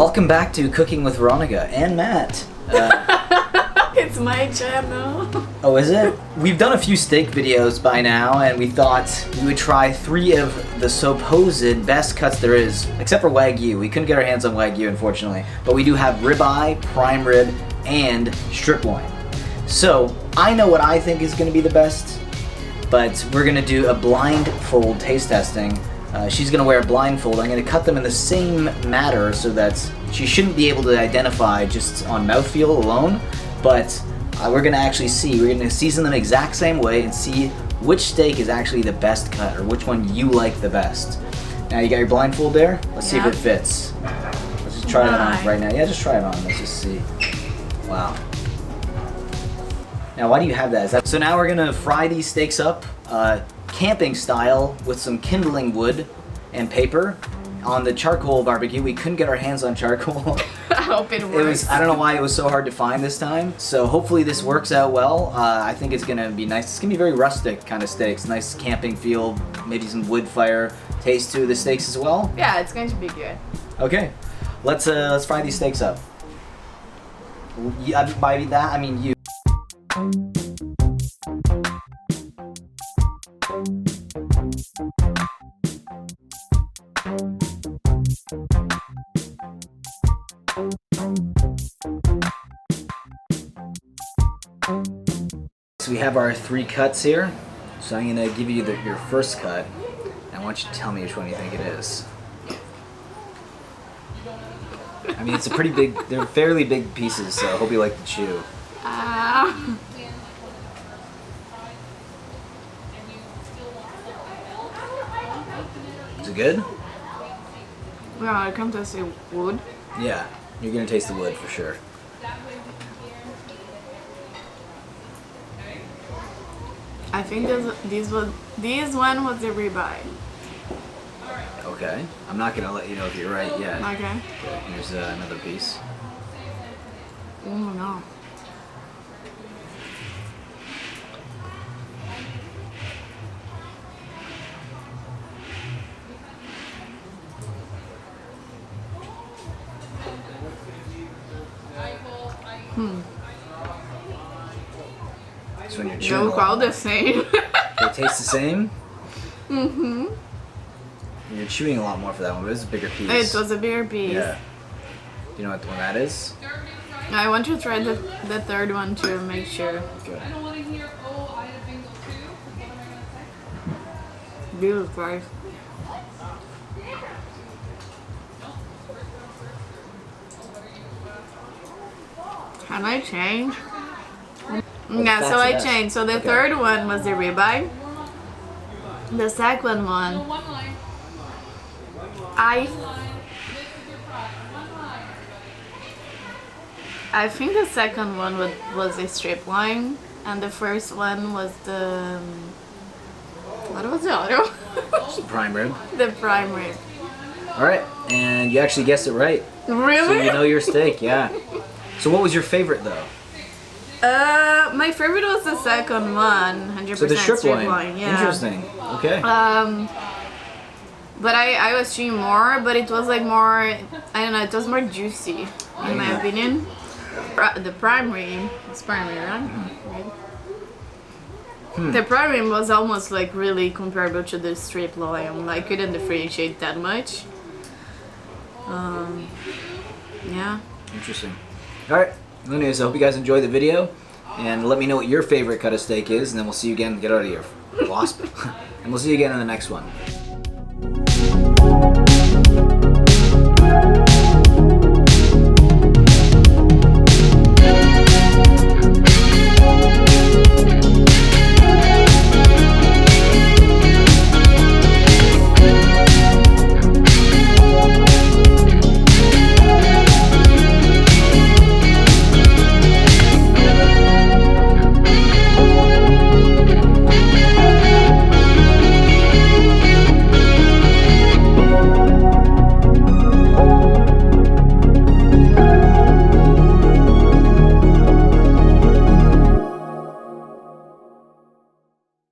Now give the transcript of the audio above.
Welcome back to Cooking with Veronica and Matt. It's my channel. Oh, is it? We've done a few steak videos by now, and we thought we would try 3 of the supposed best cuts there is, except for Wagyu. We couldn't get our hands on Wagyu, unfortunately. But we do have ribeye, prime rib, and striploin. So, I know what I think is going to be the best, but we're going to do a blindfold taste testing. She's going to wear a blindfold. I'm going to cut them in the same manner so that she shouldn't be able to identify just on mouthfeel alone, but we're going to actually see. We're going to season them the exact same way and see which steak is actually the best cut, or which one you like the best. Now you got your blindfold there? Let's see if it fits. Let's just try it on right now. Yeah, just try it on. Let's just see. Wow. Now why do you have that? So now we're going to fry these steaks up camping style with some kindling wood and paper on the charcoal barbecue. We couldn't get our hands on charcoal. I hope it works. I don't know why it was so hard to find this time. So hopefully this works out well. I think it's gonna be nice. It's gonna be very rustic kind of steaks. Nice camping feel, maybe some wood fire taste to the steaks as well. Yeah, it's going to be good. Okay, let's fry these steaks up. By that I mean you. So we have our 3 cuts here. So I'm gonna give you your first cut. I want you to tell me which one you think it is. I mean, it's a pretty big, they're fairly big pieces, so I hope you like to chew. Is it good? Well, I come to say wood. Yeah, you're gonna taste the wood for sure. I think this one was the ribeye. Okay, I'm not gonna let you know if you're right yet. Okay. Here's another piece. Oh no. So when you're chewing, They're all the same. they taste the same. Mm-hmm. You're chewing a lot more for that one, but it's a bigger piece. It was a bigger piece. Yeah. Do you know what one that is? I want to try the third one to make sure. Okay. Jesus Christ. Can I change? Yeah, so I changed. So the third one was the ribeye. The second one, I think the second one was the striploin, and the first one was the what was the other one? The prime rib. The prime rib. All right, and you actually guessed it right. Really? So you know your steak, yeah. So what was your favorite though? My favorite was the second one, 100% So the striploin. Yeah. Interesting. Okay. But I was chewing more, but it was like more, I don't know, it was more juicy, in my opinion. The prime rib, it's prime rib, right? Right? The prime rib was almost like really comparable to the striploin. I couldn't differentiate that much. Yeah. Interesting. All right. Anyways, I hope you guys enjoyed the video, and let me know what your favorite cut of steak is, and then we'll see you again. Get out of here, wasp. And we'll see you again in the next one.